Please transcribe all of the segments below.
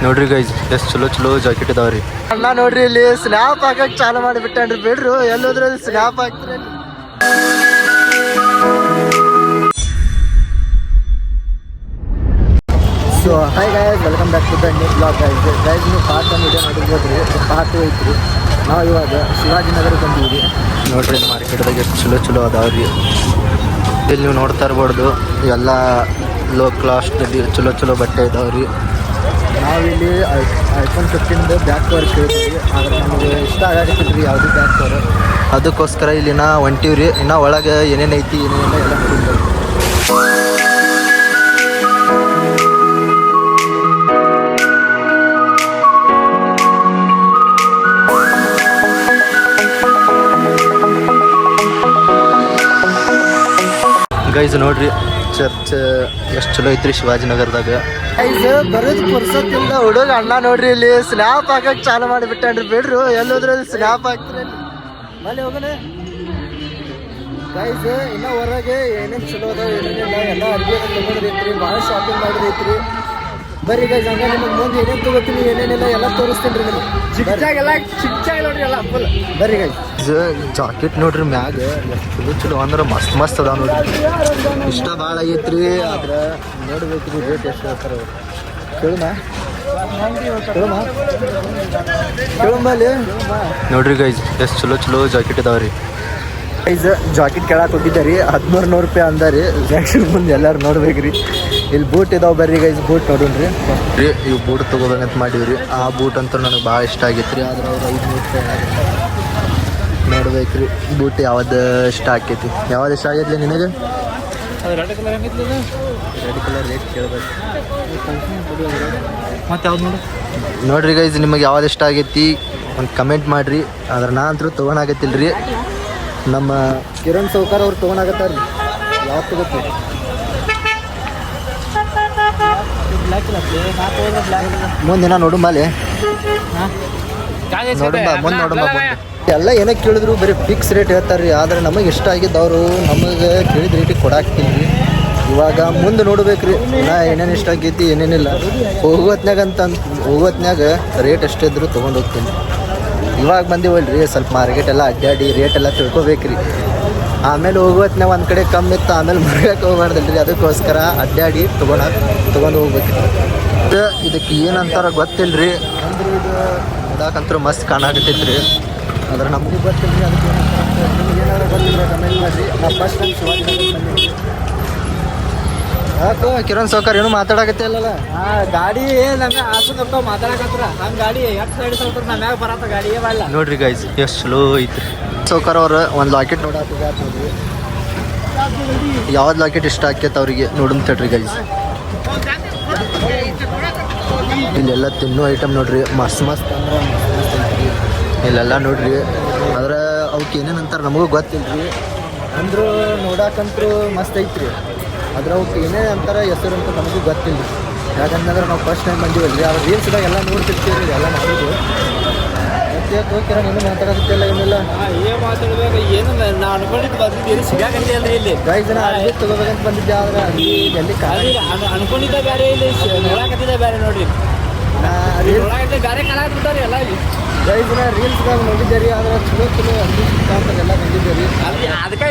ನೋಡ್ರಿ ಗೈಸ್ ಎಷ್ಟು ಚಲೋ ಚಲೋ ಜಾಕೆಟ್ ಇದಾವ್ರಿ. ಅಣ್ಣ ನೋಡ್ರಿ ಇಲ್ಲಿ ಸ್ನ್ಯಾಪ್ ಹಾಕಕ್ ಚಾಲು ಮಾಡಿಬಿಟ್ಟನ್ರಿ. ಬಿಡ್ರು ಎಲ್ಲೋದ್ರಲ್ಲಿ ಸ್ನ್ಯಾಪ್ ಹಾಕ್ತಾರೆ. So hi guys, welcome back to the new blog guys. ನೀವು ಪಾರ್ಟ್ 1 ವಿಡಿಯೋ ನೋಡಿರ್ಬೋದ್ರಿ, ಪಾರ್ಟ್ 2 ಐತ್ರಿ. ನಾವು ಇವಾಗ ಶಿವಾಜಿನಗರ ಬಂದೀವಿ. ನೋಡ್ರಿ ಮಾರ್ಕೆಟ್ದಾಗ ಎಷ್ಟು ಚಲೋ ಚಲೋ ಅದಾವ್ರಿ. ಇಲ್ಲಿ ನೀವು ನೋಡ್ತಾ ಇರ್ಬೋದು ಎಲ್ಲ ಲೋ ಕಾಸ್ಟ್ದಲ್ಲಿ ಚಲೋ ಚಲೋ ಬಟ್ಟೆ ಇದಾವ್ರಿ. ನಾವಿಲ್ಲಿ ಐಫೋನ್ 15 ಬ್ಯಾಕ್ ಕವರ್ ಕೇಳಿದ್ವಿ, ಆದರೆ ನಮಗೆ ಇಷ್ಟ ಆಗತ್ತಿಲ್ರಿ ಯಾವುದು ಬ್ಯಾಕ್ ಕವರ್. ಅದಕ್ಕೋಸ್ಕರ ಇಲ್ಲಿನ ಹೊಂಟಿವ್ರಿ. ಇನ್ನು ಒಳಗೆ ಏನೇನೈತಿ ಏನೇನಿಲ್ಲ ಎಲ್ಲ ನೋಡಿದ್ವಿ. ಗೈಸ್ ನೋಡ್ರಿ ಚರ್ಚ್ ಎಷ್ಟು ಚಲೋ ಐತ್ರಿ ಶಿವಾಜಿನಗರದಾಗ. ಗೈಸ್ ಬರೋದು ಪುರ್ಸತ್ತಿಂದ ಹುಡುಗ ಅಣ್ಣ ನೋಡ್ರಿ ಇಲ್ಲಿ ಸ್ನ್ಯಾಪ್ ಹಾಕಕ್ ಚಾಲು ಮಾಡಿಬಿಟ್ಟನ್ರಿ. ಬಿಡ್ರು ಎಲ್ಲೋದ್ರಲ್ಲಿ ಸ್ನ್ಯಾಪ್ ಹಾಕ್ತಾರೆ. ಮಲ್ಲಿ ಹೋಗೋಣ ಗೈಸ್. ಇನ್ನ ಹೊರಗೆ ಏನೇನು ಚಲೋ ಅದಾವ ಏನೇನಿಲ್ಲ ಎಲ್ಲ ಅರ್ಬಿ ತೊಗೊಂಡ್ರೈತ್ರಿ, ಭಾಳ ಶಾಪಿಂಗ್ ಮಾಡಿದೈತ್ರಿ. ಬರ್ರಿ ಗೈಸ್, ಹಂಗ ನಿಮಗೆ ಮುಂದೆ ಏನೇನು ತಗೋತೀನಿ ಏನೇನಿಲ್ಲ ಎಲ್ಲ ತೋರಿಸ್ತೀನಿ ರೀ ನಿಮಗೆ. ಚಿಕ್ಕಾಗೆಲ್ಲ ಚಿಕ್ಕಾಗಿ ನೋಡ್ರಿ ಎಲ್ಲ ಫುಲ್. ಬರ್ರಿ ಗೈಸ್, ಜಾಕೆಟ್ ನೋಡ್ರಿ ಮ್ಯಾಗ ಎಷ್ಟು ಚಲೋ ಚಲೋ ಅಂದ್ರೆ ಮಸ್ತ್ ಮಸ್ತ್ ಅದಾವ ನೋಡ್ರಿ. ಇಷ್ಟ ಭಾಳ ಆಗೈತ್ರಿ, ಆದ್ರೆ ನೋಡ್ಬೇಕ್ರಿ ರೇಟ್ ಎಷ್ಟು ಹೇಳ್ತಾರೆ ಕೇಳಂಬಲ್ಲಿ. ನೋಡ್ರಿ ಗೈಸ್ ಎಷ್ಟು ಚಲೋ ಚಲೋ ಜಾಕೆಟ್ ಇದಾವ್ರಿ. ಗೈಸ್ ಜಾಕೆಟ್ ಕೇಳಕ್ಕೆ ಹೋಗಿದ್ದೆ ರೀ, 1300 ರೂಪಾಯಿ ಅಂದಾರಿ. ಜಾಕೆಟ್ ಮುಂದೆ ಎಲ್ಲರೂ ನೋಡ್ಬೇಕ್ರಿ. ಇಲ್ಲಿ ಬೂಟ್ ಇದಾವೆ, ಬರ್ರಿ ಗೈಸ್ ಬೂಟ್ ನೋಡೋಣ್ರಿ. ರೀ ಇವು ಬೂಟ್ ತೊಗೋಬೇಕಂತ ಮಾಡೀವ್ರಿ. ಆ ಬೂಟ್ ಅಂತೂ ನನಗೆ ಭಾಳ ಇಷ್ಟ ಆಗೈತ್ರಿ. ಆದ್ರೆ ಅವ್ರು 500 ರೂಪಾಯಿ ನೋಡ್ಬೇಕ್ರಿ ಬೂಟ್ ಯಾವ್ದು ಇಷ್ಟ ಆಕೈತಿ. ಯಾವ್ದು ಇಷ್ಟ ಆಗೈತಿ ನಿನಗೆ? ರೆಡ್ ಕಲರ್ ರೇಟ್ ಕೇಳ್ಬೇಕು. ಮತ್ತೆ ಯಾವ್ದು ನೋಡ್ರಿ ಗೈಸ್, ನಿಮಗೆ ಯಾವ್ದು ಇಷ್ಟ ಆಗೈತಿ ಒಂದು ಕಮೆಂಟ್ ಮಾಡಿರಿ. ಆದ್ರೆ ನಾ ಅಂತೂ ತೊಗೊಳಾಗತ್ತಿಲ್ರಿ. ನಮ್ಮ ಕಿರಣ್ ಸೌಕರ್ ಅವ್ರು ತೊಗೊಳಾಗತ್ತಾರ ರೀ. ಯಾವ್ದು ತಗೋತೀವಿ? ಮುಂದಿನ ನೋಡುಂಬಲ್ಲಿ ಮುಂದೆ ನೋಡುಂಬ. ಎಲ್ಲ ಏನೋ ಕೇಳಿದ್ರು ಬರೀ ಫಿಕ್ಸ್ ರೇಟ್ ಹೇಳ್ತಾರೆ ರೀ. ಆದರೆ ನಮಗೆ ಇಷ್ಟ ಆಗಿದ್ದವರು ನಮಗೆ ಕೇಳಿದ ರೇಟಿಗೆ ಕೊಡಾಕ್ತಿಲ್ರಿ. ಇವಾಗ ಮುಂದೆ ನೋಡ್ಬೇಕ್ರಿ ನಾ ಏನೇನು ಇಷ್ಟ ಆಗೈತಿ ಏನೇನಿಲ್ಲ. ಹೋಗೋತ್ನ್ಯಾಗ ರೇಟ್ ಎಷ್ಟಿದ್ರು ತೊಗೊಂಡು ಹೋಗ್ತೀನಿ. ಇವಾಗ ಬಂದಿವಲ್ರಿ, ಸ್ವಲ್ಪ ಮಾರ್ಕೆಟ್ ಎಲ್ಲ ಅಡ್ಡಾಡಿ ರೇಟ್ ಎಲ್ಲ ತಿಳ್ಕೊಬೇಕ್ರಿ. ಆಮೇಲೆ ಹೋಗೋತ್ನಾಗ ಒಂದು ಕಡೆ ಕಮ್ಮಿ ಇತ್ತು, ಆಮೇಲೆ ಮರ್ಗಕ್ಕೆ ಹೋಗ್ಬಾರ್ದಲ್ರಿ. ಅದಕ್ಕೋಸ್ಕರ ಅಡ್ಡಾಡಿ ತೊಗೊಂಡು ಹೋಗ್ಬೇಕು. ಇದಕ್ಕೆ ಏನಂತಾರ ಗೊತ್ತಿಲ್ರಿ. ಅಂದ್ರೆ ಇದು ನೋಡಾಕಂತೂ ಮಸ್ತ್ ಕಾಣಾಕತ್ತೈತ್ರಿ. ಆದ್ರೆ ನಮಗೂ ಗೊತ್ತಿಲ್ರಿ ಅದಕ್ಕೆ ಏನಾದ್ರು ಗೊತ್ತಿಲ್ಲ ಕಮೆಂಟ್ ಮಾಡಿರಿ. ನಾವು ಫಸ್ಟ್ ಟೈಮ್ ಶಿವಾಜಿನಗರ ಯಾಕೋ ಕಿರಣ್ ಸೌಕರ್ ಏನು ಮಾತಾಡಕತ್ತೆ ಅಲ್ಲಲ್ಲ. ಗಾಡಿ ನಮ್ಗೆ ಹಾಸ್ಕೊಂಡ್ ಮಾತಾಡಕತ್ರ ಹಂಗ ಗಾಡಿ ಎಷ್ಟು ಸೈಡ್ ಸ್ವಲ್ಪ ನಮ್ಯಾಗ ಬರತ್ತ ಗಾಡಿ ಬರಲ್ಲ. ನೋಡ್ರಿ ಗೈಸ್ ಎಷ್ಟು ಚಲೋ ಐತ್ರಿ. ಸೌಕರ್ ಅವ್ರ ಒಂದು ಲಾಕೆಟ್ ನೋಡಾಕ ನೋಡ್ರಿ. ಯಾವ್ದು ಲಾಕೆಟ್ ಇಷ್ಟ ಆಕೈತೆ ಅವ್ರಿಗೆ ನೋಡೋಣ ತಡ್ರಿ ಗೈಸ್. ಇಲ್ಲೆಲ್ಲ ತಿನ್ನೋ ಐಟಮ್ ನೋಡ್ರಿ, ಮಸ್ತ್ ಮಸ್ತ್ ಅಂದ್ರೆ ಮಸ್ತ್ ಐತ್ರಿ ಇಲ್ಲೆಲ್ಲ ನೋಡ್ರಿ. ಆದ್ರೆ ಅವಕ್ಕೆ ಏನೇನು ಅಂತಾರೆ ನಮಗೂ ಗೊತ್ತಿಲ್ರಿ. ಅಂದ್ರು ನೋಡಾಕಂತೂ ಮಸ್ತ್ ಐತ್ರಿ. ಆದ್ರೆ ಅವಕ್ಕೆ ಏನೇ ಅಂತಾರೆ ಹೆಸರು ಅಂತ ನಮಗೂ ಗೊತ್ತಿಲ್ಲ. ಯಾಕಂದ್ರೆ ನಾವು ಫಸ್ಟ್ ಟೈಮ್ ಬಂದಿವಲ್ರಿ. ಅವ್ರು ರೀಲ್ಸ್ದಾಗ ಎಲ್ಲ ನೋಡ್ತಿರ್ತೀವಿ ಎಲ್ಲ ಮಾಡೋದು. ಮತ್ತೆ ಹೋಗ್ತೀರ ನೀನು ಮಾತಾಡೋದಿಲ್ಲ ಏನಿಲ್ಲ. ಏನು ಮಾತಾಡ್ಬೇಕು ಏನು ನಾ ಅನ್ಕೊಂಡಿದ್ದು ಬಂದಿದ್ದೀರಿ ಸಿಗಾಕಂತೆ ಅಲ್ರಿ. ಇಲ್ಲಿ 5 ಜನ ಅರ್ಜಿ ತೊಗೋಬೇಕಂತ ಬಂದಿದ್ದೆ. ಆದ್ರೆ ಅಲ್ಲಿ ಎಲ್ಲಿ ಅನ್ಕೊಂಡಿದ್ದ ಬೇರೆ, ಇಲ್ಲಿ ನೋಡಾಕತ್ತಿದ್ದ ಬೇರೆ ನೋಡ್ರಿ. ಬೇರೆ ಕಾಲಾಗ್ಬಿಟ್ಟಾರಿ ಎಲ್ಲ ಇಲ್ಲಿ 5 ಜನ ರೀಲ್ಸ್ದಾಗ ನೋಡಿದ್ದೆ ರೀ. ಆದ್ರೆ ಚಲೋ ಚಲೋ ಎಲ್ಲ ಬಂದಿದ್ದೆ ರೀ. ಅದಕ್ಕೆ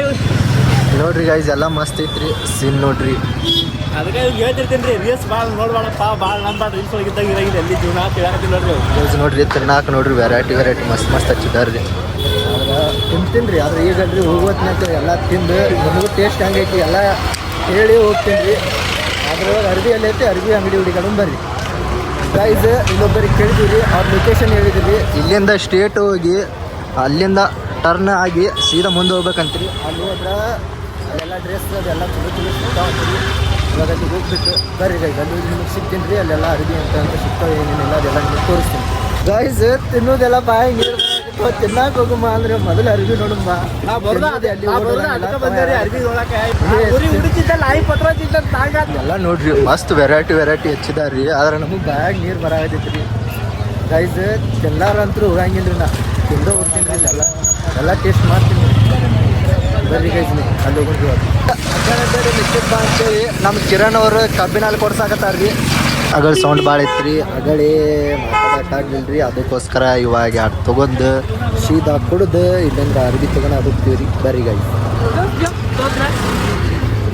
ನೋಡ್ರಿ ಗೈಸ್ ಎಲ್ಲ ಮಸ್ತ್ ಐತ್ರಿ ಸೀನ್ ನೋಡ್ರಿ. ಅದಕ್ಕೆ ಇವ್ರು ಹೇಳ್ತಿರ್ತೀನಿ ರೀ, ರೀಲ್ಸ್ ಭಾಳ ನೋಡ್ಬೇಡಪ್ಪ, ಭಾಳ ನಂಬಾಡ ರೀಲ್ಸ್ ಒಳಗಿದ್ದಾಗ ಇರಾಗಿಲ್ಲ ಎಲ್ಲಿ ಜೀವನ ತಿಳಾಕತ್ತಿಲ್ಲ ನೋಡ್ರಿ. ಗೈಸ್ ನೋಡ್ರಿ ತಿನ್ನಾಕ ನೋಡ್ರಿ ವೆರೈಟಿ ಮಸ್ತ್ ಮಸ್ತ್ ಹಚ್ಚಿದಾರ ರೀ. ಆದ್ರೆ ತಿಂತೀನಿ ರೀ. ಆದ್ರೆ ಈಗಲ್ರಿ ಹೋಗೋತ್ನಾಗ ಎಲ್ಲ ತಿಂದು ನಮಗೂ ಟೇಸ್ಟ್ ಹೆಂಗೈತಿ ಎಲ್ಲ ಹೇಳಿ ಹೋಗ್ತೀನಿ ರೀ. ಆದ್ರೆ ಅರ್ಬಿ ಎಲ್ಲ ಐತಿ, ಅರ್ಬಿ ಅಂಗಡಿ ಹುಡುಗಡು ಬರ್ರಿ ಗೈಸ್. ಇನ್ನೊಬ್ಬರಿಗೆ ಕೇಳಿದ್ವಿ ರೀ, ಅವ್ರ ಲೊಕೇಶನ್ ಹೇಳಿದ್ರಿ. ಇಲ್ಲಿಂದ ಸ್ಟೇಟ್ ಹೋಗಿ ಅಲ್ಲಿಂದ ಟರ್ನ್ ಆಗಿ ಸೀದಾ ಮುಂದೆ ಹೋಗ್ಬೇಕಂತ್ರಿ. ಅಲ್ಲಿ ಹೋದ್ರೆ ಅಲ್ಲೆಲ್ಲ ಡ್ರೆಸ್ ಅದೆಲ್ಲ ಚಲೋ ಚಲೋ ಸಿಗ್ತಾವ್ರಿ. ಇವಾಗ ಅಲ್ಲಿ ಹೋಗ್ಬಿಟ್ಟು ಬರ್ರಿ ಗೈಸ್, ಅಲ್ಲಿ ನಿಮಗೆ ಸಿಗ್ತೀನಿ ರೀ. ಅಲ್ಲೆಲ್ಲ ಅರ್ಬಿ ಅಂತ ಸಿಗ್ತಾವೆ ಏನೇನಿಲ್ಲ ಅದೆಲ್ಲ ನಿಮಗೆ ತೋರಿಸ್ತೀನಿ ಗೈಸ್. ತಿನ್ನೋದೆಲ್ಲ ಬಾಯಿ ನೀರು ತಿನ್ನಾಕ ಹೋಗಮ್ಮ ಅಂದ್ರೆ ಮೊದಲು ಅರ್ಬಿ ನೋಡಮ್ಮ. ಎಲ್ಲ ನೋಡ್ರಿ ಮಸ್ತ್ ವೆರೈಟಿ ಹಚ್ಚಿದಾರ್ರಿ. ಆದ್ರೆ ನಮಗೆ ಬಾಯಾಗ ನೀರು ಬರಾಕತ್ತೈತ್ರಿ ಗೈಸ್. ಎಲ್ಲಾರಂತೂ ಹೋಗಂಗಿಲ್ಲ ರೀ. ನಾ ತಿಂದ ಹೋಗ್ತೀನಿ ರೀ. ಎಲ್ಲ ಟೇಸ್ಟ್ ಮಾಡ್ತೀನಿ ಬರ್ರಿ ಗೈಸ್. ಅಲ್ಲಿ ಹೋಗ್ರಿ ಮಿಕ್ಕಿದ್ ಬಾ ಅಂತೇಳಿ ನಮ್ಮ ಕಿರಣ್ ಅವರು ಕಬ್ಬಿನಲ್ಲಿ ಕೊಡ್ಸಾಕತ್ತಾರ್ರಿ. ಅಗಳ ಸೌಂಡ್ ಭಾಳ ಐತ್ರಿ ಅಗಳೇ ಮಾತಾಡೋಕ್ಕಾಗಲಿಲ್ಲ ರೀ. ಅದಕ್ಕೋಸ್ಕರ ಇವಾಗ ಎರಡು ತೊಗೊಂಡು ಸೀದಾ ಕುಡ್ದು ಇಲ್ಲಿಂದ ಅರ್ಬಿ ತೊಗೊಂಡು ಹೋಗ್ತೀವಿ ರೀ. ಬರ್ರಿ ಗಾಯಿ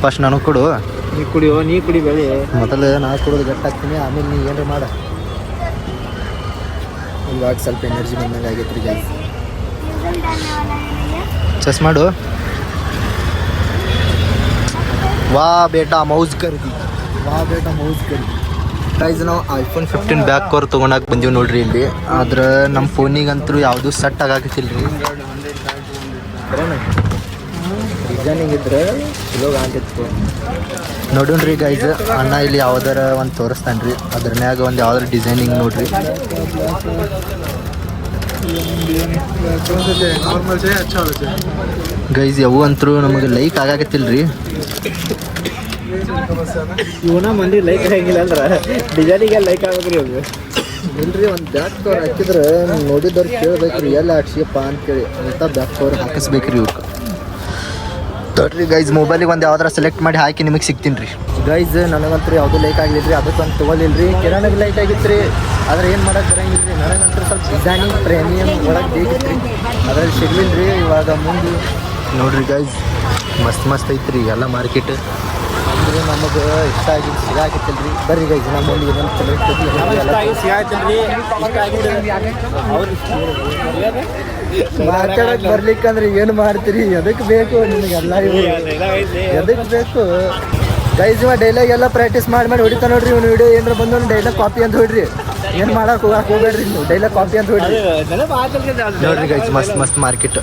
ಫಸ್ಟ್ ನನಗೆ ಕೊಡು. ನೀ ಕುಡಿಯೋ, ನೀ ಕುಡಿ ಬೆಳಿ. ಮೊದಲು ನಾ ಕುಡಿದು ಗಟ್ಟಾಗ್ತೀನಿ, ಆಮೇಲೆ ನೀ ಏನಾರು ಮಾಡ. ಇವಾಗ ಸ್ವಲ್ಪ ಎನರ್ಜಿ ಬಂದಂಗೆ ಆಗೈತೆ ರೀ ಗಾಯಿ. ಚೆಸ್ ಮಾಡು. ವಾ ಬೇಟಾ ಮೌಜ್ ಕರ್ದಿ, ವಾ ಬೇಟಾ ಮೌಜ್ ಕರ್ದಿ. ಗೈಸ್ ನಾವು ಐಫೋನ್ 15 ಬ್ಯಾಕ್ ಕವರ್ ತೊಗೊಳಕ್ಕೆ ಬಂದೀವಿ ನೋಡ್ರಿ ಇಲ್ಲಿ. ಆದ್ರೆ ನಮ್ಮ ಫೋನಿಗಂತೂ ಯಾವುದೂ ಸೆಟ್ ಆಗಾಕತ್ತಿಲ್ಲ ರೀ. ಡಿಸೈನಿಂಗ್ ಇದ್ರೆ ಚಲೋ ಆಗಿತ್ತು ನೋಡೋಣ್ರಿ ಗೈಸ್. ಅಣ್ಣ ಇಲ್ಲಿ ಯಾವ್ದಾರ ಒಂದು ತೋರಿಸ್ತಾನೆ ರೀ, ಅದ್ರ ಮ್ಯಾಗ ಒಂದು ಯಾವ್ದಾರ ಡಿಸೈನಿಂಗ್ ನೋಡ್ರಿ. ಗೈಸ್ ಅವು ಅಂತೂ ನಮಗೆ ಲೈಕ್ ಆಗಾಕತ್ತಿಲ್ಲ ರೀ. ಇವನ ಮಂದಿ ಲೈಕ್ ಆಗಿಲ್ಲ ಅಂದ್ರೆ ಡಿಸೈನಿಗೆ ಲೈಕ್ ಆಗ್ಬೇಕ್ರಿ ಅವ್ರು. ಇಲ್ರಿ ಒಂದು ಬ್ಯಾಕ್ ಕವರ್ ಹಾಕಿದ್ರೆ ನೋಡಿದವ್ರು ಕೇಳ್ಬೇಕ್ರಿ ಎಲ್ಲಿ ಹಾಕ್ಸಿಯಪ್ಪ ಅಂತೇಳಿ. ಅಂತ ಬ್ಯಾಕ್ ಕವರ್ ಹಾಕಿಸ್ಬೇಕ್ರಿ ಇವ್ಕೆ. ನೋಡ್ರಿ ಗೈಸ್ ಮೊಬೈಲಿಗೆ ಒಂದು ಯಾವ್ದಾರ ಸೆಲೆಕ್ಟ್ ಮಾಡಿ ಹಾಕಿ ನಿಮಗೆ ಸಿಗ್ತೀನಿ ರೀ. ಗೈಸ್ ನನಗಂತೂ ಯಾವುದೂ ಲೈಕ್ ಆಗಲಿಲ್ಲ ರೀ, ಅದಕ್ಕೊಂದು ತೊಗೊಲಿಲ್ಲ ರೀ. ಕಿರಾಣಿಗೆ ಲೈಕ್ ಆಗಿತ್ತು ರೀ, ಆದ್ರೆ ಏನು ಮಾಡೋಕೆ ಬರಂಗಿಲ್ಲ ರೀ. ನನಗಂತೂ ಸ್ವಲ್ಪ ಡಿಸೈನಿಂಗ್ ಪ್ರೀಮಿಯಮ್ ಒಳಗೆ ಬೇಕಿತ್ತು ರೀ, ಅದ್ರಲ್ಲಿ ಸಿಗ್ಲಿಲ್ಲ ರೀ. ಇವಾಗ ಮುಂದೆ ನೋಡ್ರಿ ಗೈಸ್ ಮಸ್ತ್ ಮಸ್ತ್ ಐತ್ರಿ ಎಲ್ಲ ಮಾರ್ಕೆಟ್. ಅಂದ್ರೆ ನಮಗೆ ಇಷ್ಟ ಆಗಿದ್ದು ಸಿಗಾಕತ್ತಿಲ್ಲ ರೀ. ಬರ್ರಿ ಗೈಸ್ ನಮ್ಮ ಮುಂದೆ ಇನ್ನೊಂದು ಸೆಲೆಕ್ಟ್ ಮಾತಾಡಕ್ಕೆ ಬರ್ಲಿಕ್ಕಂದ್ರೆ ಏನು ಮಾಡ್ತೀರಿ? ಎದಕ್ಕೆ ಬೇಕು ನಿಮಗೆಲ್ಲ? ಎದಕ್ಕೆ ಬೇಕು ಗೈಸ್? ಇವ ಡೈಲಾಗ್ ಎಲ್ಲ ಪ್ರಾಕ್ಟೀಸ್ ಮಾಡಿ ಹೊಡಿತಾ ನೋಡ್ರಿ. ಇವ್ನು ವಿಡಿಯೋ ಏನಾರ ಬಂದು ಡೈಲಾಗ್ ಕಾಪಿ ಅಂತ ಹೊಡ್ರಿ. ಏನು ಮಾಡಕ್ಕೆ ಹೋಗ್ಬೇಡ್ರಿ ನೀವು, ಡೈಲಾಗ್ ಕಾಪಿ ಅಂತ ಹೊಡ್ರಿ. ನೋಡ್ರಿ ಗೈಸ್ ಮಸ್ತ್ ಮಸ್ತ್ ಮಾರ್ಕೆಟ್.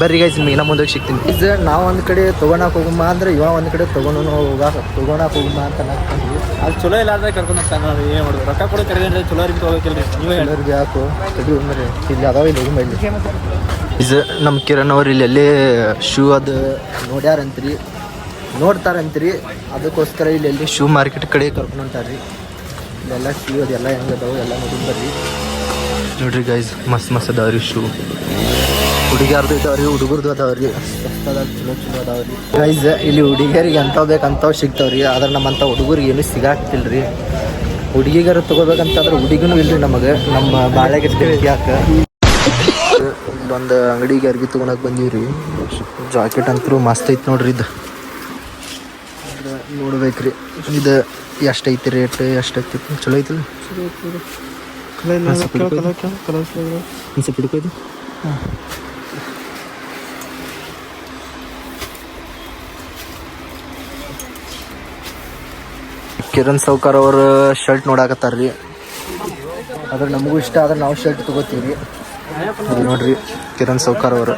ಬರ್ರಿ ಗೈಸ್ ನಿಮಗೆ ನಮ್ಮ ಮುಂದೆ ಸಿಗ್ತೀನಿ. ಈಗ ನಾವು ಒಂದು ಕಡೆ ತೊಗೊಳಕ್ಕೆ ಹೋಗಮ್ಮ ಅಂದ್ರೆ ಇವ ಒಂದು ಕಡೆ ತೊಗೊಂಡು ತೊಗೊಳಕ್ಕೆ ಹೋಗಮ್ಮ ಅಂತ ನಾಕ್ಕೊಂಡ್ವಿ. ಅದು ಚಲೋ ಇಲ್ಲ ಅಂದ್ರೆ ಕರ್ಕೊಂಡು ಹೋಗ್ತಾನೆ ನೋಡಿ. ಏನು ಮಾಡೋದು, ರೊಕ್ಕ ಕೊಡಿ ಕರೆದ್ರೆ ಚಲೋ ಅರ್ಬಿ ತೊಗೋಬೇಕಿಲ್ಲ ರೀ. ನೀವೇ ಎಲ್ಲರಿಗೆ ಯಾಕು ಕಡಿ ಅಂದ್ರೆ ಇಲ್ಲಿ ಅದಾವ ಇಲ್ಲಿ ಹೋಗಿ ಇಲ್ಲಿ. ಇದು ನಮ್ಮ ಕಿರಣ್ ಅವ್ರು ಇಲ್ಲಿ ಎಲ್ಲೇ ಶೂ ಅದು ನೋಡ್ಯಾರಂತ್ರಿ, ನೋಡ್ತಾರಂತ್ರಿ. ಅದಕ್ಕೋಸ್ಕರ ಇಲ್ಲಿ ಎಲ್ಲಿ ಶೂ ಮಾರ್ಕೆಟ್ ಕಡೆ ಕರ್ಕೊಂಡು ಹೊಂಟಾರ್ರಿ. ಇಲ್ಲೆಲ್ಲ ಶೂ ಅದೆಲ್ಲ ಹೆಂಗೆ ಅದಾವೆ ಎಲ್ಲ ನೋಡಿ ಬರ್ರಿ. ನೋಡ್ರಿ ಗೈಸ್ ಮಸ್ತ್ ಮಸ್ತ್ ಅದಾವ್ರಿ ಶೂ. ಹುಡುಗಿಯಾರ್ದು ಇದಾವ್ರಿ, ಹುಡುಗರ್ದು ಅದಾವ್ರಿ. ಸಸ್ತದಾಗ ಚಲೋ ಚಲೋ ಅದಾವ್ರಿ ಗೈಸ್. ಇಲ್ಲಿ ಹುಡುಗಿಯರಿಗೆ ಅಂಥವು ಬೇಕು ಅಂಥವು ಸಿಗ್ತಾವ್ರಿ. ಆದ್ರೆ ನಮ್ಮಂಥ ಹುಡುಗರಿಗೆ ಏನೂ ಸಿಗಾಕ್ತಿಲ್ಲ ರೀ. ಹುಡುಗಿಗಾರ ತೊಗೋಬೇಕಂತಂದ್ರೆ ಹುಡುಗಿನೂ ಇಲ್ರಿ ನಮಗೆ. ನಮ್ಮ ಬಾಳೆಗೆ ಯಾಕೆ ಇಲ್ಲೊಂದು ಅಂಗಡಿಗೆ ಅರ್ಬಿ ತೊಗೊಳಕ್ಕೆ ಬಂದೀವಿ ರೀ. ಜಾಕೆಟ್ ಅಂತೂ ಮಸ್ತ್ ಐತಿ ನೋಡ್ರಿ. ಇದು ನೋಡ್ಬೇಕ್ರಿ ಇದು ಎಷ್ಟೈತಿ ರೇಟ್, ಎಷ್ಟೈತಿ ಚಲೋ ಐತಿಲ್ಲ. ಸ್ವಲ್ಪ ಹಿಡ್ಕೋದು. ಕಿರಣ್ ಸೌಕರ್ ಅವ್ರ ಶರ್ಟ್ ನೋಡಾಕತ್ತಾರ್ರಿ. ಅದ್ರ ನಮಗೂ ಇಷ್ಟ ಆದ್ರೆ ನಾವು ಶರ್ಟ್ ತೊಗೋತೀವಿ. ನೋಡ್ರಿ ಕಿರಣ್ ಸೌಕರ್ ಅವರು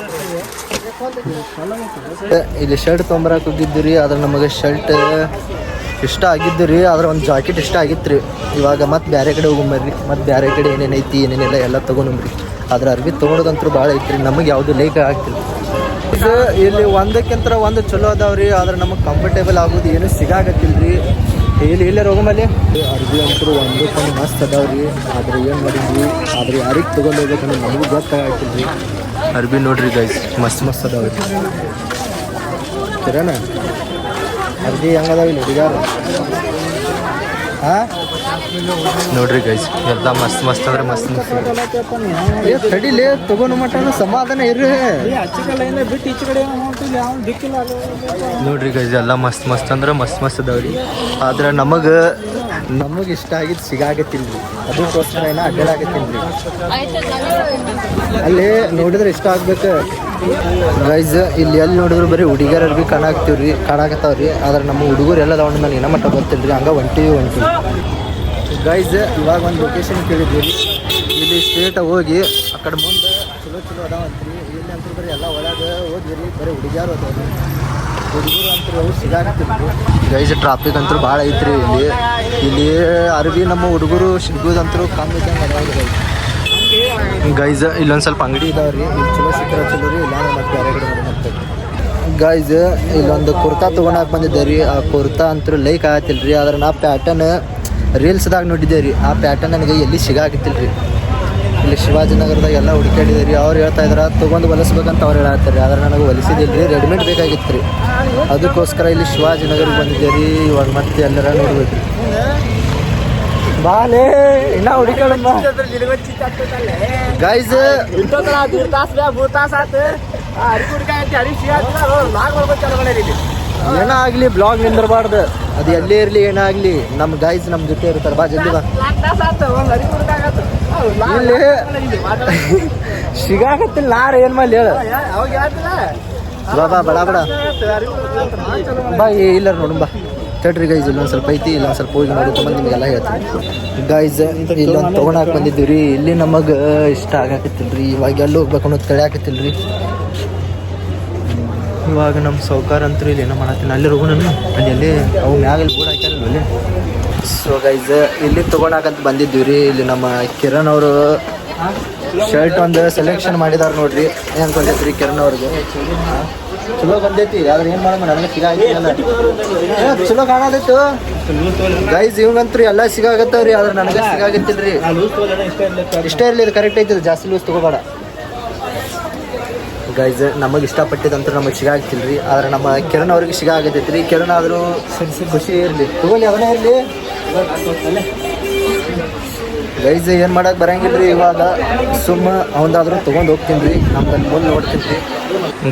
ಇಲ್ಲಿ ಶರ್ಟ್ ತೊಗೊಂಬರಕ್ಕೆ ಹೋಗಿದ್ದು ರೀ. ಆದ್ರೆ ನಮಗೆ ಶರ್ಟ್ ಇಷ್ಟ ಆಗಿದ್ದು ರೀ, ಆದ್ರೆ ಒಂದು ಜಾಕೆಟ್ ಇಷ್ಟ ಆಗಿತ್ತು ರೀ. ಇವಾಗ ಮತ್ತೆ ಬೇರೆ ಕಡೆ ಹೋಗೊಂಬರ್ರಿ, ಮತ್ತೆ ಬೇರೆ ಕಡೆ ಏನೇನೈತಿ ಏನೇನಿಲ್ಲ ಎಲ್ಲ ತೊಗೊಂಡ್ರಿ. ಆದ್ರೆ ಅರ್ಬಿ ತೊಗೊಳೋದಂತೂ ಭಾಳ ಐತ್ರಿ. ನಮಗೆ ಯಾವುದು ಲೈಕ್ ಆಗ್ತಿಲ್ಲ. ಇದು ಇಲ್ಲಿ ಒಂದಕ್ಕಿಂತ ಒಂದು ಚಲೋ ಅದಾವ್ರಿ, ಆದ್ರೆ ನಮಗೆ ಕಂಫರ್ಟೇಬಲ್ ಆಗೋದು ಏನು ಸಿಗಾಕತ್ತಿಲ್ಲ ರೀ. ಇಲ್ಲಿ ಹೋಗಮಲ್ಲಿ ಅರ್ಬಿ ಅಂತೂ ಒಂದಕ್ಕೊಂದು ಮಸ್ತ್ ಅದಾವ್ರಿ. ಆದ್ರೆ ಏನು ಮಾಡಿದ್ವಿ, ಆದ್ರೆ ಯಾರಿಗೆ ತೊಗೊಂಡು ಹೋಗ್ಬೇಕಂದ್ರೆ ನಮಗೂ ಗೊತ್ತಾಗ್ತಿಲ್ಲ ರೀ. ಅರ್ಬಿ ನೋಡ್ರಿ ಗೈಸ್ ಮಸ್ತ್ ಮಸ್ತ್ ಅದಾವ್ರಿ. ಕಿರಣ ಅರ್ಬಿ ಹೆಂಗದಾವಿಲ್ಲ ಹುಡುಗಾರ? ಹಾಂ ನೋಡ್ರಿ ಗೈಸ್ ಎಲ್ಲ ಮಸ್ತ್ ಮಸ್ತ್ ಅಂದ್ರೆ ಮಸ್ತ್ ಮಸ್ತ್. ತಡಿಲೇ ತಗೊಂಡು ಮಟ್ಟನ ಸಮಾಧಾನ ಇರ್ರಿ. ನೋಡ್ರಿ ಗೈಸ್ ಎಲ್ಲ ಮಸ್ತ್ ಮಸ್ತ್ ಅಂದ್ರೆ ಮಸ್ತ್ ಮಸ್ತ್ ಅದಾವ್ರಿ. ಆದ್ರೆ ನಮಗೆ ಇಷ್ಟ ಆಗಿದ್ದು ಸಿಗಾಕತ್ತಿಲ್ಲ ರೀ. ಅದಕ್ಕೋಸ್ಕರ ಏನೋ ಅಡ್ಡಾಡಕತ್ತಿಲ್ಲ ರೀ. ಅಲ್ಲಿ ನೋಡಿದ್ರೆ ಇಷ್ಟ ಆಗ್ಬೇಕು ಗೈಸ್. ಇಲ್ಲಿ ಎಲ್ಲಿ ನೋಡಿದ್ರು ಬರೀ ಹುಡುಗಿಯರ ಅರ್ಬಿ ಕಾಣಾಕತ್ತಾವ್ರಿ. ಆದ್ರೆ ನಮ್ಮ ಹುಡುಗರು ಎಲ್ಲ ತಗೊಂಡು ನಾನು ಏನೋ ಮಟ್ಟ ಗೊತ್ತಿಲ್ಲ ರೀ. ಹಂಗೆ ಹೊಂಟಿವಿ ಗೈಸ್. ಇವಾಗ ಒಂದು ಲೊಕೇಶನ್ ಕೇಳಿದ್ವಿ ರೀ. ಇಲ್ಲಿ ಸ್ಟ್ರೇಟ್ ಹೋಗಿ ಆ ಕಡೆ ಮುಂದೆ ಚಲೋ ಚಲೋ ಅದಾವಂತ್ರಿ. ಇಲ್ಲಿ ಅಂತೂ ಬರೀ ಎಲ್ಲ ಒಳಗೆ ಹೋದ್ವಿ ರೀ, ಬರೀ ಹುಡುಗಿಯಾರು ಅದಾವ್ರಿ. ಹುಡುಗರು ಅಂತೂ ಅವ್ರು ಸಿಗಾಕತ್ತಿದ್ರು ಗೈಸ್. ಟ್ರಾಫಿಕ್ ಅಂತೂ ಭಾಳ ಐತ್ರಿ ಇಲ್ಲಿ ಅರ್ಬಿ ನಮ್ಮ ಹುಡುಗರು ಸಿಗೋದಂತೂ ಕಮ್ಮಿ ಅದಾವ್ರಿ ಗೈಸ್. ಇಲ್ಲೊಂದು ಸ್ವಲ್ಪ ಅಂಗಡಿ ಇದಾವ್ರಿ. ಇಲ್ಲಿ ಚಲೋ ಸಿಕ್ಕರ ಚಲೋ ರೀ, ಇಲ್ಲ ಮತ್ತೆ ಬೇರೆ ಕಡೆ ಮತ್ತೆ ಗೈಸ್. ಇಲ್ಲೊಂದು ಕುರ್ತಾ ತೊಗೊಳಕ್ಕೆ ಬಂದಿದ್ದೆ ರೀ. ಆ ಕುರ್ತಾ ಅಂತೂ ಲೈಕ್ ಆಗತ್ತಿಲ್ಲ ರೀ. ಆದ್ರೆ ನಾ ಪ್ಯಾಟರ್ನ್ ರೀಲ್ಸ್ದಾಗ ನೋಡಿದ್ದೆ ರೀ. ಆ ಪ್ಯಾಟರ್ನ್ ನನಗೆ ಎಲ್ಲಿ ಸಿಗಾಕತ್ತಿಲ್ಲ ರೀ. ಇಲ್ಲಿ ಶಿವಾಜಿನಗರದಾಗ ಎಲ್ಲ ಹುಡುಕಾಡಿದೆ ರೀ. ಅವ್ರು ಹೇಳ್ತಾ ಇದ್ರೆ ತೊಗೊಂಡು ಹೊಲಿಸ್ಬೇಕಂತ ಅವ್ರು ಹೇಳತ್ತಾರೆ. ಆದ್ರೆ ನನಗೆ ಹೊಲಿಸಿದಿಲ್ಲ ರೀ, ರೆಡಿಮೇಡ್ ಬೇಕಾಗಿತ್ತು ರೀ. ಅದಕ್ಕೋಸ್ಕರ ಇಲ್ಲಿ ಶಿವಾಜಿನಗರಿಗೆ ಬಂದಿದ್ದೆ ರೀ. ಇವಾಗ ಮತ್ತೆ ಎಲ್ಲರ ನೋಡ್ಬೇಕು ರೀ. ಬಾಲೇ ಇನ್ನ ಹುಡುಕಾಡಮ್ಮ ಗೈಸ್ ಏನಾಗ್ಲಿ ಬ್ಲಾಗ್ ನಿಂದಿರಬಾರ್ದು ಅದು ಎಲ್ಲೇ ಇರ್ಲಿ ಏನಾಗ್ಲಿ ನಮ್ ಗೈಸ್ ನಮ್ ಜೊತೆ ಇರ್ತಾರ ಬಾ ಜಲ್ದಿ ಬಾ ಇಲ್ಲಿ ಸಿಗಾಕತ್ತಿಲ್ಲ ನಾರ ಏನ್ ಮಾಡ್ಲಿ ಹೇಳ ಬಾ ಬಾ ಬಡ ಬಡ ಬಾ ಇಲ್ಲ ನೋಡು ಬಾ ತಡ್ರಿ ಗೈಸ್ ಇಲ್ಲೊಂದು ಸ್ವಲ್ಪ ಐತಿ ಇಲ್ಲೊಂದು ಸ್ವಲ್ಪ ಹೋಗಿ ನೋಡಿ ತೊಗೊಂಡು ನಿಮಗೆಲ್ಲ ಹೇಳ್ತೀನಿ ಗೈಸ್ ಇಲ್ಲೊಂದು ತೊಗೊಳಕ್ಕೆ ಬಂದಿದ್ದೀವಿ ರೀ ಇಲ್ಲಿ ನಮಗೆ ಇಷ್ಟ ಆಗಾಕತ್ತಿಲ್ರಿ ಇವಾಗ ಎಲ್ಲಿ ಹೋಗ್ಬೇಕು ಅನ್ನೋದು ತಿಳಿಯಾಕತ್ತಿಲ್ರಿ ಇವಾಗ ನಮ್ಮ ಸೌಕಾರ ಅಂತೂ ಇಲ್ಲಿ ಏನೋ ಮಾಡತ್ತೀನಿ ಅಲ್ಲಿ ಹೋಗೋಣ ಅಲ್ಲಿ ಎಲ್ಲಿ ಅವು ಮ್ಯಾಗಲ್ಲಿ ಬೋರ್ಡ್ ಹಾಕ್ಯಾರಲ್ವ ಅಲ್ಲಿ ಸೊ ಗೈಸ್ ಇಲ್ಲಿ ತೊಗೊಳಕಂತ ಬಂದಿದ್ದೀವಿ ರೀ ಇಲ್ಲಿ ನಮ್ಮ ಕಿರಣ್ ಅವರು ಶರ್ಟ್ ಒಂದು ಸೆಲೆಕ್ಷನ್ ಮಾಡಿದಾರೆ ನೋಡ್ರಿ ಏನು ಅನ್ಕೊಂಡೈತ್ರಿ ಕಿರಣ್ ಅವ್ರಿಗೆ ಚಲೋ ಬಂದೈತಿ ಆದ್ರೆ ಏನು ಮಾಡೋಣ ನನಗೆ ಸಿಗಾಗಿಲ್ಲ ಚಲೋ ಕಾಣೋದೈತು ಗೈಸ್ ಇವಂಗಂತ್ರಿ ಎಲ್ಲ ಸಿಗಾಗತ್ತವ್ರಿ ಆದ್ರೆ ನನಗೆ ಸಿಗಾಗತ್ತಿಲ್ರಿ ಇಷ್ಟ ಇರಲಿ ಇದು ಕರೆಕ್ಟ್ ಐತಿ ಜಾಸ್ತಿ ಲೂಸ್ ತಗೋಬೇಡ ಗೈಸ್ ನಮಗೆ ಇಷ್ಟಪಟ್ಟಿದಂತೂ ನಮಗೆ ಸಿಗಾಗ್ತಿಲ್ರಿ ಆದ್ರೆ ನಮ್ಮ ಕಿರಣ್ ಅವ್ರಿಗೆ ಸಿಗಾಗತ್ತೈತಿ ರೀ ಕಿರಣ್ ಆದರೂ ಖುಷಿ ಇರಲಿ ತಗೊಳ್ಳಿ ಅವನೇ ಇರಲಿ ಗೈಸ್ ಏನು ಮಾಡಕ್ಕೆ ಬರಂಗಿಲ್ರಿ ಇವಾಗ ಸುಮ್ಮ ಅವಂದಾದ್ರೂ ತೊಗೊಂಡು ಹೋಗ್ತೀನಿ ರೀ ನಮ್ದಲ್ಲಿ ಮುಂದೆ ನೋಡ್ತೀನಿ ರೀ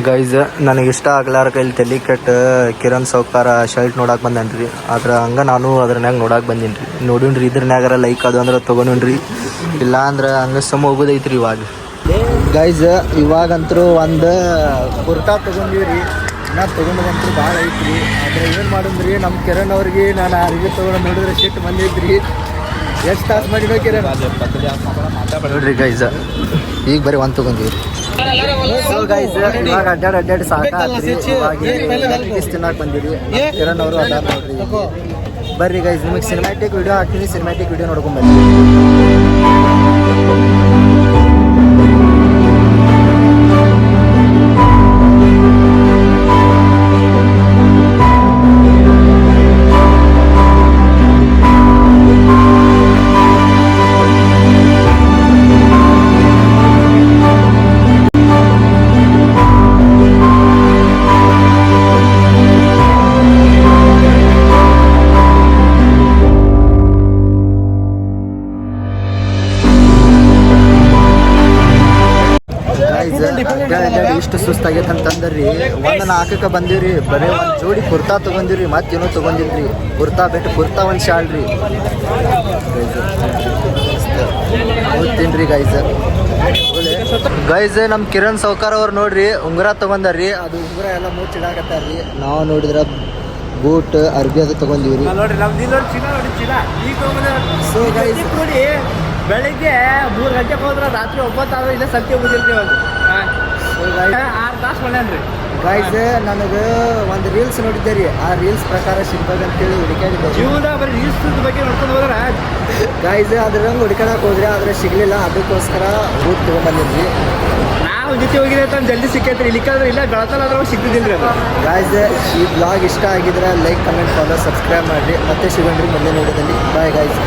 ಗೈಸ್ ನನಗೆ ಇಷ್ಟ ಆಗ್ಲಾರ ಕೈಲಿ ತಲೆ ಕೆಟ್ಟ ಕಿರಣ್ ಸೌಕಾರ ಶರ್ಟ್ ನೋಡಕ್ಕೆ ಬಂದೇನ್ರಿ ಆದ್ರೆ ಹಂಗೆ ನಾನು ಅದ್ರನ್ಯಾಗ ನೋಡಕ್ಕೆ ಬಂದೀನಿ ರೀ ನೋಡಿನ್ರಿ ಇದ್ರನ್ಯಾಗಾರ ಲೈಕ್ ಅದು ಅಂದ್ರೆ ತೊಗೊಂಡ್ರಿ ಇಲ್ಲ ಅಂದ್ರೆ ಹಂಗೆ ಸುಮ್ಮ ಹೋಗೋದೈತ್ರಿ ಇವಾಗ ಗೈಸ್ ಇವಾಗಂತರೂ ಒಂದು ಕುರ್ತಾ ತೊಗೊಂಡಿವಿ ರೀ ನಾ ತೊಗೊಂಡಂತೂ ಭಾಳ ಐತ್ರಿ ಆದರೆ ಏನು ಮಾಡಿದ್ರಿ ನಮ್ಮ ಕಿರಣ್ ಅವ್ರಿಗೆ ನಾನು ಅರಿವಿ ತೊಗೊಂಡು ನೋಡಿದ್ರೆ ಸಿಟ್ಟು ಬಂದಿದ್ರಿ ಎಷ್ಟು ತಾಸು ಮಾಡಿರೋ ಕಿರಣ್ ನೋಡ್ರಿ ಗೈಸ್ ಈಗ ಬರೀ ಒಂದು ತೊಗೊಂಡಿವಿ ಸೊ ಗೈಸ್ ಇವಾಗ ಅಡ್ಡಾಡಿ ಸಾಕಾಗ್ರಿ ಇವಾಗ ತಿನ್ನಕ್ಕೆ ಬಂದಿರಿ ಕಿರಣ್ ಅವರು ಅಡ್ಡಾಡ್ ನೋಡ್ರಿ ಬರ್ರಿ ಗೈಸ್ ನಿಮಗೆ ಸಿನಿಮ್ಯಾಟಿಕ್ ವಿಡಿಯೋ ಹಾಕ್ತೀನಿ ಸಿನಿಮ್ಯಾಟಿಕ್ ವಿಡಿಯೋ ನೋಡ್ಕೊಂಬರ್ರಿ ಇಷ್ಟು ಸುಸ್ತಾಗೈತೆ ಅಂತಂದ್ರಿ ಒಂದು ನಾಲ್ಕಕ್ಕೆ ಬಂದಿವ್ರಿ ಬರೀ ಒಂದು ಜೋಡಿ ಕುರ್ತಾ ತೊಗೊಂಡಿವ್ರಿ ಮತ್ತೇನೋ ತೊಗೊಂಡಿಲ್ರಿ ಕುರ್ತಾ ಬಿಟ್ಟು ಕುರ್ತಾ ಒಂದು ಶಾಲ್ ರೀ ಓದ್ತೀನಿ ಗೈಸ್ ನಮ್ಮ ಕಿರಣ್ ಸೌಕಾರ ಅವ್ರು ನೋಡ್ರಿ ಉಂಗುರ ತೊಗೊಂಡಾರ್ರಿ ಅದು ಉಂಗುರ ಎಲ್ಲ ಮುಚ್ಚಿಡಾಕತ್ತಾರ್ರಿ ನಾವು ನೋಡಿದ್ರ ಬೂಟ್ ಅರ್ಬಿ ಅದು ತೊಗೊಂಡಿವ್ರಿ ಸೊ ಗೈಸ್ ಬೆಳಿಗ್ಗೆ 3 ಗಂಟೆಗೆ ಹೋದ್ರೆ ರಾತ್ರಿ 9 ಆದ್ರೆ ಇಲ್ಲ ಸತ್ಯ ಹೋಗಿಲ್ರಿ ಅವ್ರು 6 ತಾಸು ಮಾಡ್ಯಾನ್ರಿ ಗೈಸ್ ನನಗೆ ಒಂದು ರೀಲ್ಸ್ ನೋಡಿದ್ದೆ ರೀ ಆ ರೀಲ್ಸ್ ಪ್ರಕಾರ ಸಿಗ್ಬೇಕಂತೇಳಿ ಹುಡುಕಾಡಿದ್ದೆ ಜೀವನ ಬರೀ ರೀಲ್ಸ್ ಬಗ್ಗೆ ನೋಡ್ಕೊಂಡು ಹೋದ್ರೆ ಗೈಸ್ ಅದ್ರಂಗೆ ಹುಡುಕಾಡಕ್ಕೆ ಹೋದ್ರಿ ಆದರೆ ಸಿಗಲಿಲ್ಲ ಅದಕ್ಕೋಸ್ಕರ ಬೂಟ್ ತೊಗೊಂಬಂದಿದ್ವಿ ನಾವು ಜೊತೆ ಹೋಗಿದ್ರೆ ಅಂತ ಜಲ್ದಿ ಸಿಕ್ಕೈತ್ರಿ ಇಲ್ಲಿಕ್ಕಾದ್ರೆ ಇಲ್ಲ ಬೆಳತಲ್ಲಾದ್ರೆ ಸಿಗ್ತಿದ್ದಿಲ್ಲ ರೀ ಅದು ಗೈಸ್ ಈ ಬ್ಲಾಗ್ ಇಷ್ಟ ಆಗಿದ್ರೆ ಲೈಕ್ ಕಮೆಂಟ್ ಫಾಲೋ ಸಬ್ಸ್ಕ್ರೈಬ್ ಮಾಡಿರಿ ಮತ್ತೆ ಸಿಗೋಣ್ರಿ ಮುಂದಿನ ವಿಡಿಯೋದಲ್ಲಿ ಬಾಯ್ ಗೈಸ್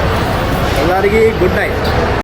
ಎಲ್ಲರಿಗೆ ಗುಡ್ ನೈಟ್